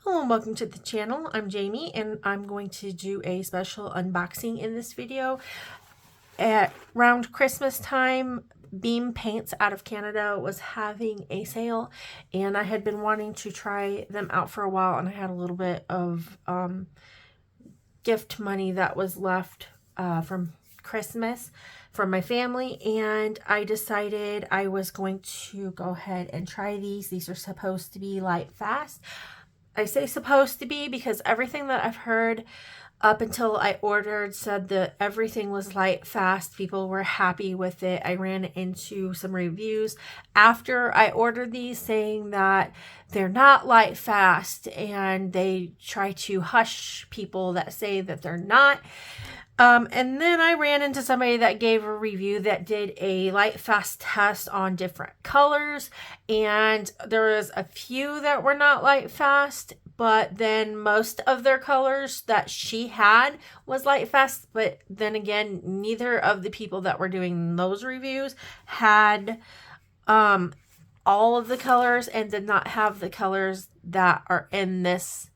Hello and welcome to the channel. I'm Jamie and I'm going to do a special unboxing in this video. At around Christmas time, Beam Paints out of Canada was having a sale and I had been wanting to try them out for a while, and I had a little bit of gift money that was left from Christmas from my family, and I decided I was going to go ahead and try these. These are supposed to be light fast. I say supposed to be because everything that I've heard up until I ordered said that everything was light fast. People were happy with it. I ran into some reviews after I ordered these saying that they're not light fast, and they try to hush people that say that they're not. And then I ran into somebody that gave a review that did a light fast test on different colors, and there was a few that were not light fast, but then most of their colors that she had was light fast. But then again, neither of the people that were doing those reviews had all of the colors, and did not have the colors that are in this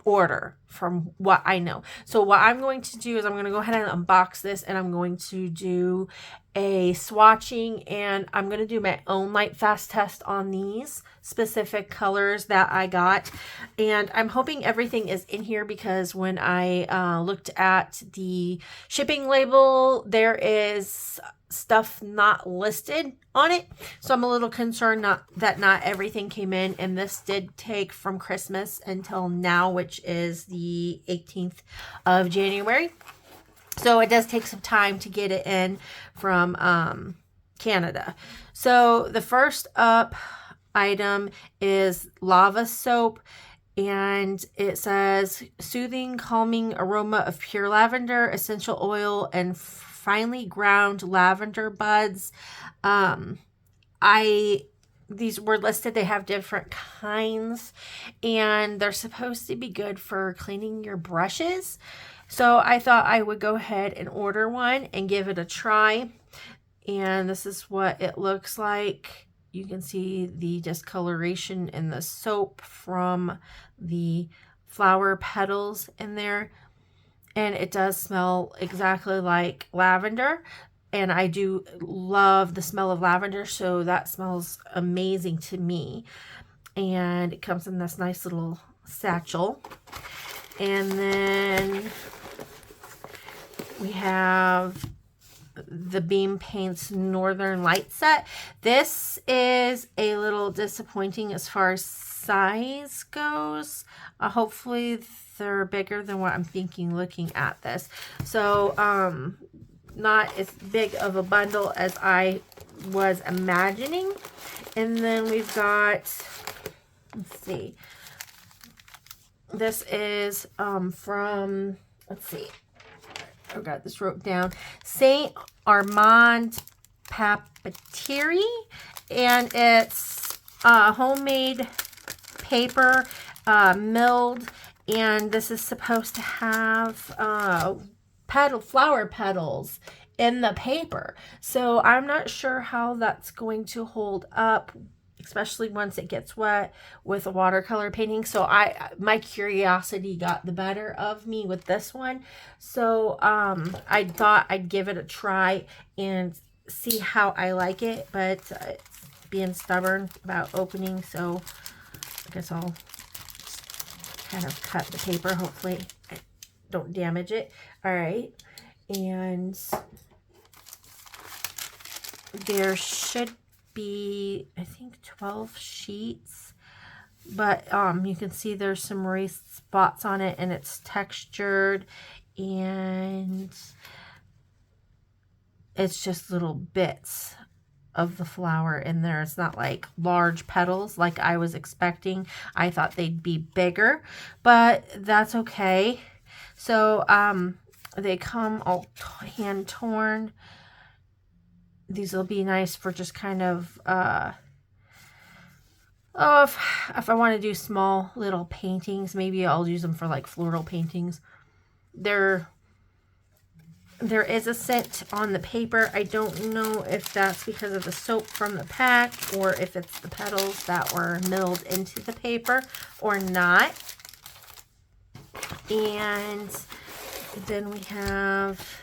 order from what I know. So what I'm going to do is I'm going to go ahead and unbox this, and I'm going to do a swatching, and I'm going to do my own light fast test on these specific colors that I got. And I'm hoping everything is in here, because when I looked at the shipping label, there is stuff not listed on it, so I'm a little concerned that not everything came in. And this did take from Christmas until now, which is the 18th of January, so it does take some time to get it in from Canada. So the first up item is lava soap, and it says soothing calming aroma of pure lavender, essential oil, and finely ground lavender buds. These were listed. They have different kinds, and they're supposed to be good for cleaning your brushes. So I thought I would go ahead and order one and give it a try. And this is what it looks like. You can see the discoloration in the soap from the flower petals in there. And it does smell exactly like lavender. And I do love the smell of lavender, so that smells amazing to me. And it comes in this nice little satchel. And then we have the Beam Paints Northern Light set. This is a little disappointing as far as size goes. Hopefully they're bigger than what I'm thinking looking at this. So not as big of a bundle as I was imagining. And then we've got, let's see, this is from, let's see, I got this wrote down, Saint Armand Papeterie, and it's homemade paper, milled, and this is supposed to have flower petals in the paper. So I'm not sure how that's going to hold up, especially once it gets wet with a watercolor painting. So my curiosity got the better of me with this one. So I thought I'd give it a try and see how I like it, but being stubborn about opening, so I guess I'll kind of cut the paper. Hopefully I don't damage it. All right, and there should be, I think, 12 sheets, but you can see there's some raised spots on it, and it's textured, and it's just little bits of the flower in there. It's not like large petals like I was expecting. I thought they'd be bigger, but that's okay. So they come all hand torn. These will be nice for just kind of if I want to do small little paintings, maybe I'll use them for like floral paintings. They're There is a scent on the paper. I don't know if that's because of the soap from the pack or if it's the petals that were milled into the paper or not. And then we have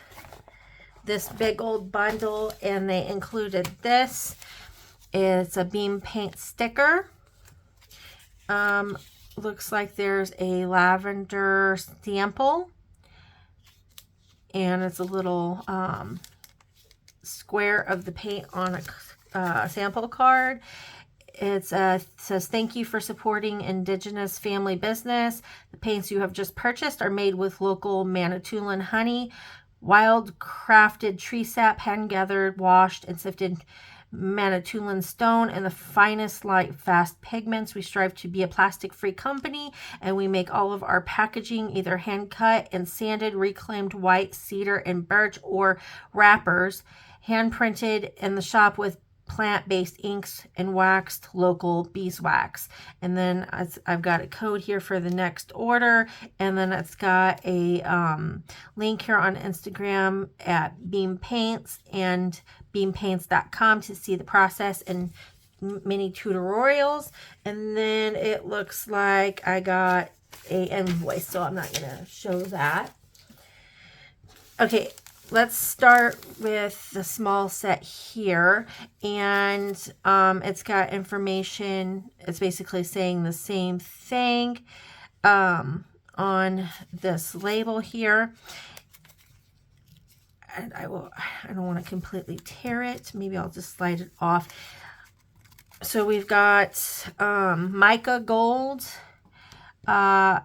this big old bundle, and they included this. It's a beam paint sticker. Looks like there's a lavender sample, and it's a little square of the paint on a sample card. It says, thank you for supporting Indigenous family business. The paints you have just purchased are made with local Manitoulin honey, wild crafted tree sap, hand gathered, washed, and sifted Manitoulin stone, and the finest light fast pigments. We strive to be a plastic-free company, and we make all of our packaging either hand cut and sanded reclaimed white cedar and birch or wrappers, hand printed in the shop with plant-based inks and waxed local beeswax. And then I've got a code here for the next order, and then it's got a link here on Instagram at Beam Paints and beampaints.com to see the process and mini tutorials. And then it looks like I got a invoice, so I'm not gonna show that. Okay, let's start with the small set here, and it's got information. It's basically saying the same thing on this label here. And I don't want to completely tear it. Maybe I'll just slide it off. So we've got mica gold. I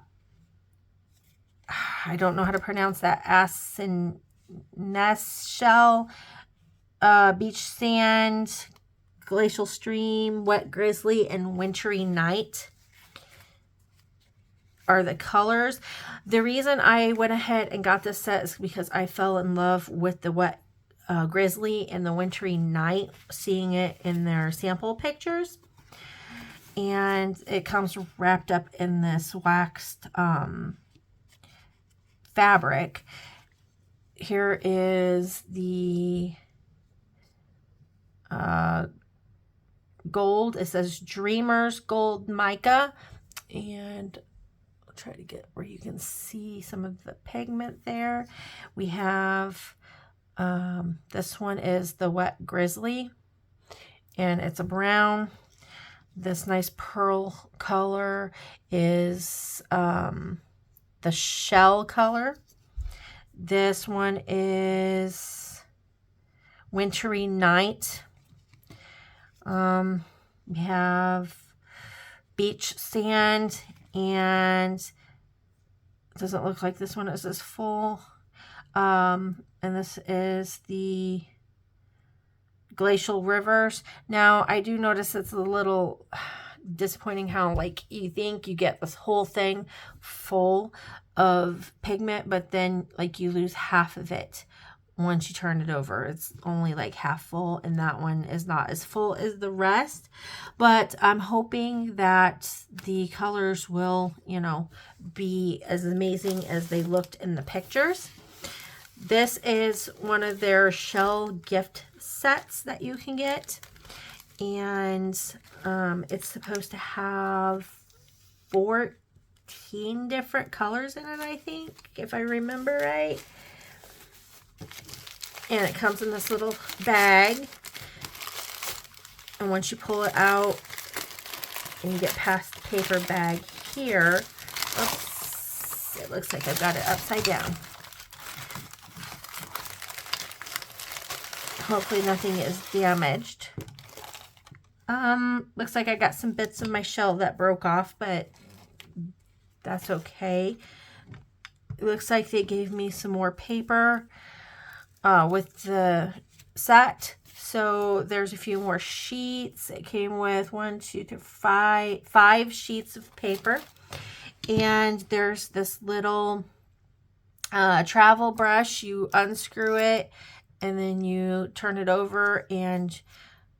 don't know how to pronounce that. Shell, beach sand, glacial stream, wet grizzly, and wintry night are the colors. The reason I went ahead and got this set is because I fell in love with the wet grizzly and the wintry night, seeing it in their sample pictures. And it comes wrapped up in this waxed fabric. Here is the gold. It says Dreamers Gold Mica, and I'll try to get where you can see some of the pigment there. We have this one is the Wet Grizzly, and it's a brown. This nice pearl color is the shell color. This one is Wintry Night. We have beach sand, and it doesn't look like this one is as full. And this is the Glacial Rivers. Now, I do notice it's a little disappointing how, like, you think you get this whole thing full of pigment, but then, like, you lose half of it once you turn it over. It's only like half full, and that one is not as full as the rest. But I'm hoping that the colors will, you know, be as amazing as they looked in the pictures. This is one of their shell gift sets that you can get, and it's supposed to have 14 different colors in it, I think, if I remember right. And it comes in this little bag, and once you pull it out and you get past the paper bag here, oops, it looks like I've got it upside down. Hopefully nothing is damaged. Looks like I got some bits of my shell that broke off, but that's okay. It looks like they gave me some more paper with the set. So there's a few more sheets. It came with 5 sheets of paper. And there's this little travel brush. You unscrew it, and then you turn it over and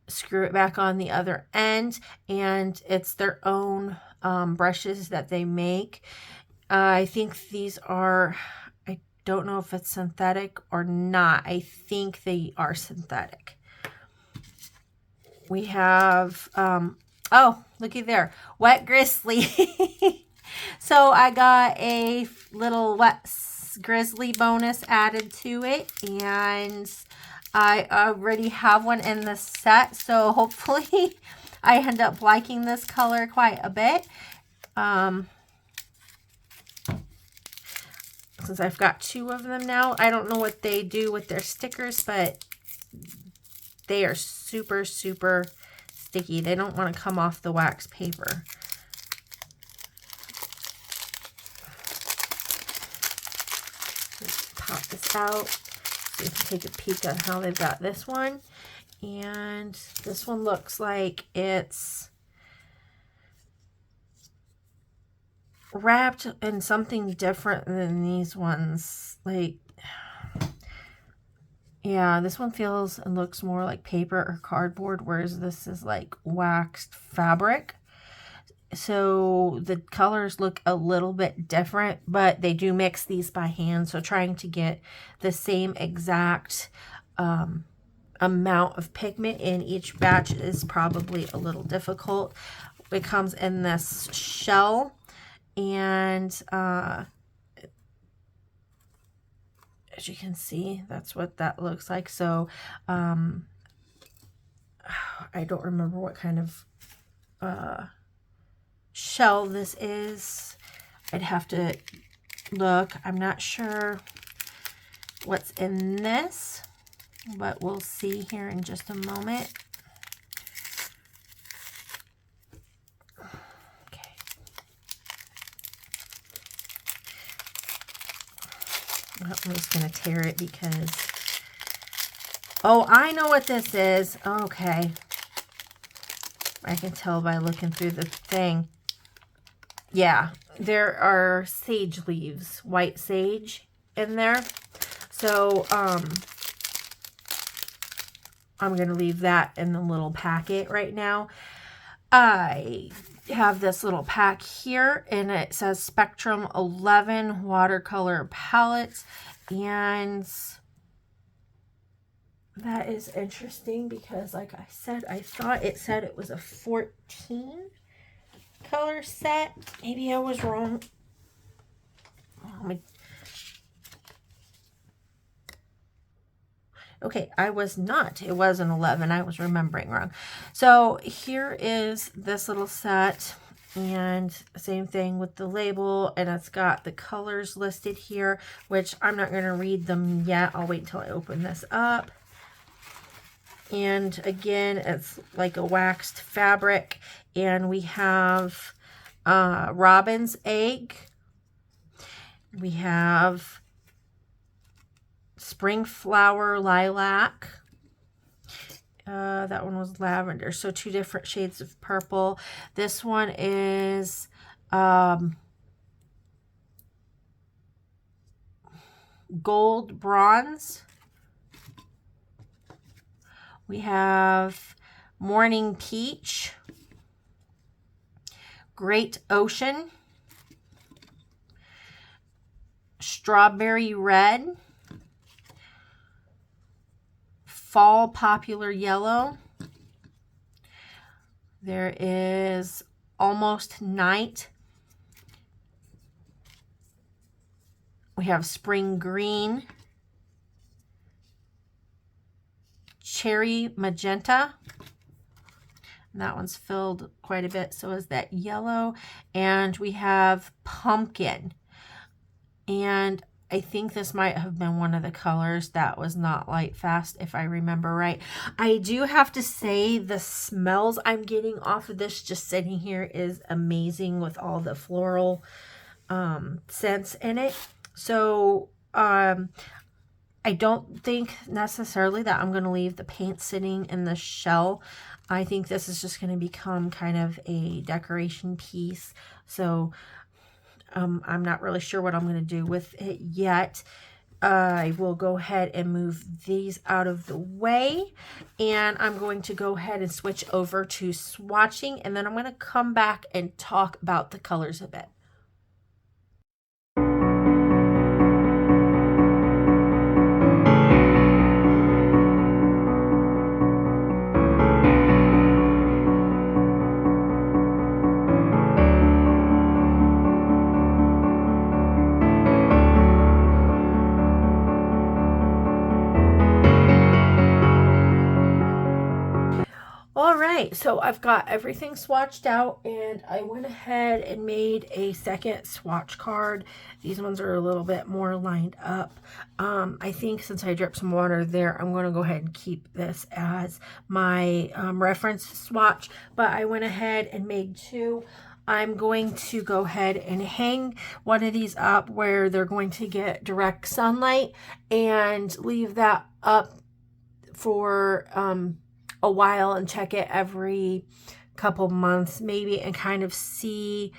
screw it back on the other end. And it's their own brushes that they make. I think these are, I don't know if it's synthetic or not. I think they are synthetic. We have, oh, looky there, Wet Grizzly. So I got a little Wet Grizzly bonus added to it, and I already have one in the set, so hopefully I end up liking this color quite a bit. Since I've got 2 of them now, I don't know what they do with their stickers, but they are super, super sticky. They don't want to come off the wax paper. Let's pop this out so you can take a peek at how they've got this one. And this one looks like it's wrapped in something different than these ones. Like, yeah, this one feels and looks more like paper or cardboard, whereas this is like waxed fabric. So the colors look a little bit different, but they do mix these by hand. So trying to get the same exact amount of pigment in each batch is probably a little difficult. It comes in this shell, and as you can see, that's what that looks like. So I don't remember what kind of shell this is. I'd have to look. I'm not sure what's in this, but we'll see here in just a moment. Okay. I'm just going to tear it because, oh, I know what this is. Okay. I can tell by looking through the thing. Yeah, there are sage leaves, white sage in there. So, I'm going to leave that in the little packet right now. I have this little pack here, and it says Spectrum 11 watercolor palettes, and that is interesting because, like I said, I thought it said it was a 14 color set. Maybe I was wrong. Okay, I was not. It was an 11. I was remembering wrong. So here is this little set, and same thing with the label, and it's got the colors listed here, which I'm not going to read them yet. I'll wait until I open this up. And again, it's like a waxed fabric, and we have robin's egg. We have spring flower lilac. That one was lavender, so 2 different shades of purple. This one is gold bronze. We have morning peach, great ocean, strawberry red, fall popular yellow. There is almost night. We have spring green, cherry magenta. And that one's filled quite a bit, so is that yellow. And we have pumpkin. And I think this might have been one of the colors that was not light fast, if I remember right. I do have to say the smells I'm getting off of this just sitting here is amazing with all the floral scents in it. So I don't think necessarily that I'm going to leave the paint sitting in the shell. I think this is just going to become kind of a decoration piece. So I'm not really sure what I'm going to do with it yet. I will go ahead and move these out of the way, and I'm going to go ahead and switch over to swatching, and then I'm going to come back and talk about the colors a bit. right, so I've got everything swatched out, and I went ahead and made a second swatch card. These ones are a little bit more lined up. I think since I dripped some water there, I'm going to go ahead and keep this as my reference swatch, but I went ahead and made two. I'm going to go ahead and hang one of these up where they're going to get direct sunlight and leave that up for a while and check it every couple months maybe, and kind of see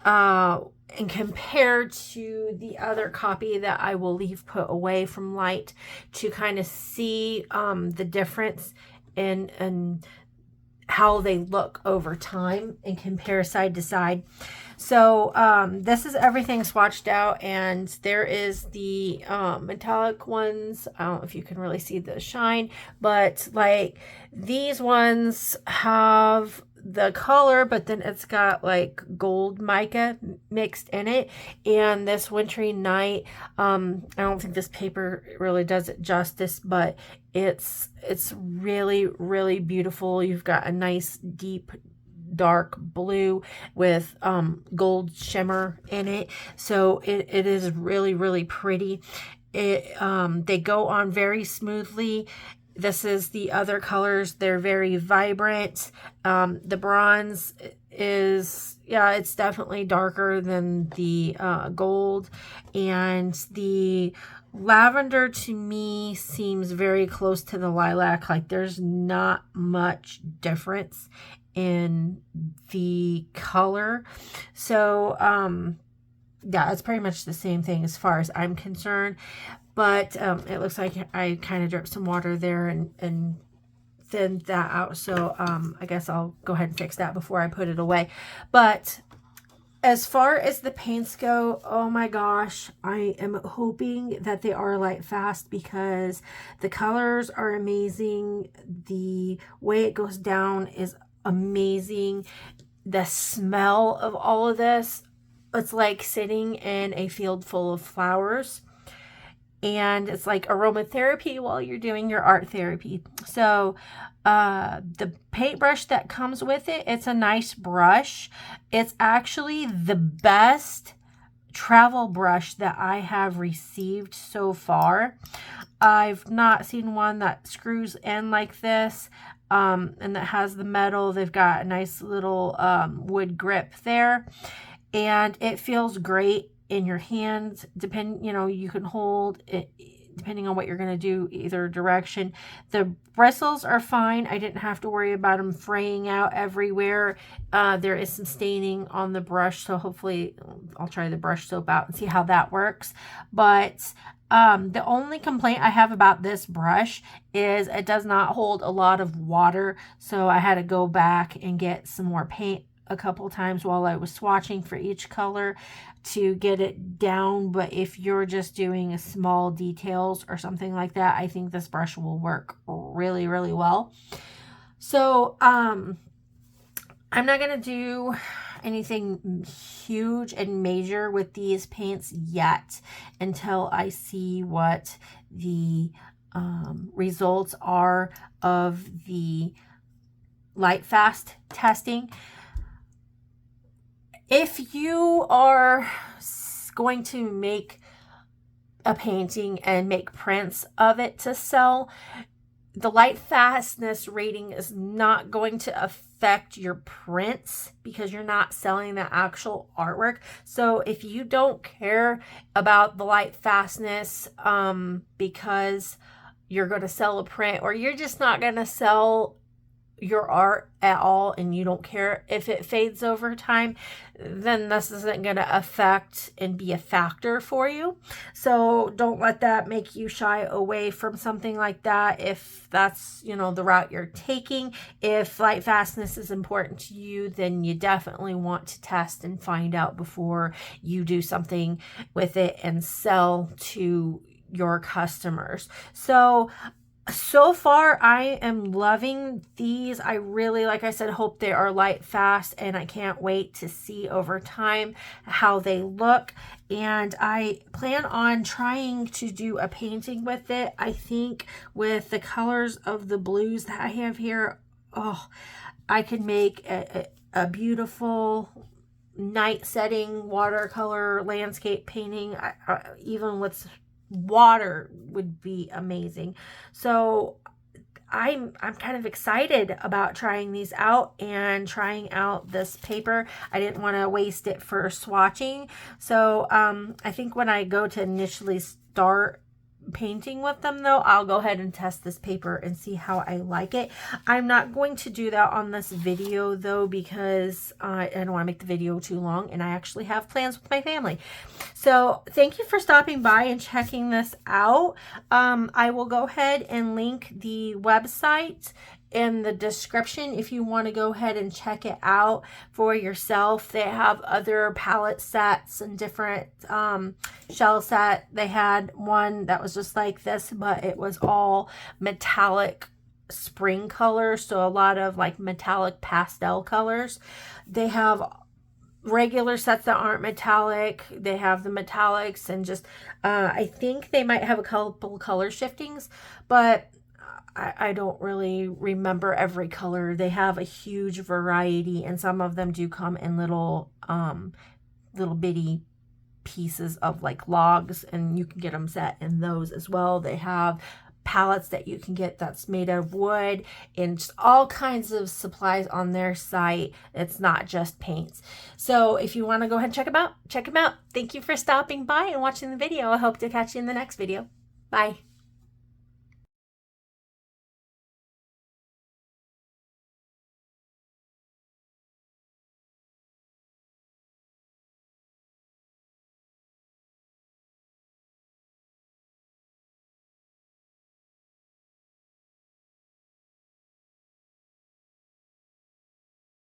and compare to the other copy that I will leave put away from light to kind of see the difference in how they look over time and compare side to side. So this is everything swatched out, and there is the metallic ones. I don't know if you can really see the shine, but like these ones have the color, but then it's got like gold mica mixed in it. And this wintry night, I don't think this paper really does it justice, but it's really, really beautiful. You've got a nice deep dark blue with gold shimmer in it, so it is really, really pretty. They go on very smoothly. This is the other colors. They're very vibrant. The bronze is, yeah, it's definitely darker than the gold, and the lavender to me seems very close to the lilac. Like there's not much difference in the color. So yeah, it's pretty much the same thing as far as I'm concerned, but it looks like I kind of dripped some water there and thinned that out. So I guess I'll go ahead and fix that before I put it away. But as far as the paints go, oh my gosh, I am hoping that they are light fast, because the colors are amazing. The way it goes down is amazing. The smell of all of this, it's like sitting in a field full of flowers, and it's like aromatherapy while you're doing your art therapy. So the paintbrush that comes with it, it's a nice brush. It's actually the best travel brush that I have received so far. I've not seen one that screws in like this, and that has the metal. They've got a nice little wood grip there, and it feels great in your hands. You can hold it depending on what you're going to do, either direction. The bristles are fine. I didn't have to worry about them fraying out everywhere. There is some staining on the brush, so hopefully I'll try the brush soap out and see how that works. But the only complaint I have about this brush is it does not hold a lot of water, so I had to go back and get some more paint a couple times while I was swatching for each color to get it down. But if you're just doing small details or something like that, I think this brush will work really, really well. So I'm not going to do anything huge and major with these paints yet until I see what the results are of the light fast testing. If you are going to make a painting and make prints of it to sell, the light fastness rating is not going to affect your prints because you're not selling the actual artwork. So if you don't care about the light fastness because you're going to sell a print, or you're just not going to sell your art at all and you don't care if it fades over time, then this isn't going to affect and be a factor for you. So don't let that make you shy away from something like that if that's, the route you're taking. If light fastness is important to you, then you definitely want to test and find out before you do something with it and sell to your customers. So far, I am loving these. I really, like I said, hope they are light fast, and I can't wait to see over time how they look. And I plan on trying to do a painting with it. I think with the colors of the blues that I have here, oh, I could make a beautiful night setting watercolor landscape painting. Even with water would be amazing. So I'm kind of excited about trying these out and trying out this paper. I didn't want to waste it for swatching. So I think when I go to initially start painting with them though, I'll go ahead and test this paper and see how I like it. I'm not going to do that on this video though, because I don't want to make the video too long, and I actually have plans with my family. So thank you for stopping by and checking this out. I will go ahead and link the website in the description if you want to go ahead and check it out for yourself. They have other palette sets and different shell set. They had one that was just like this, but it was all metallic spring colors, so a lot of like metallic pastel colors. They have regular sets that aren't metallic. They have the metallics, and just I think they might have a couple color shiftings, but I don't really remember every color. They have a huge variety, and some of them do come in little bitty pieces of like logs, and you can get them set in those as well. They have palettes that you can get that's made out of wood, and just all kinds of supplies on their site. It's not just paints. So if you want to go ahead and check them out, check them out. Thank you for stopping by and watching the video. I hope to catch you in the next video. Bye.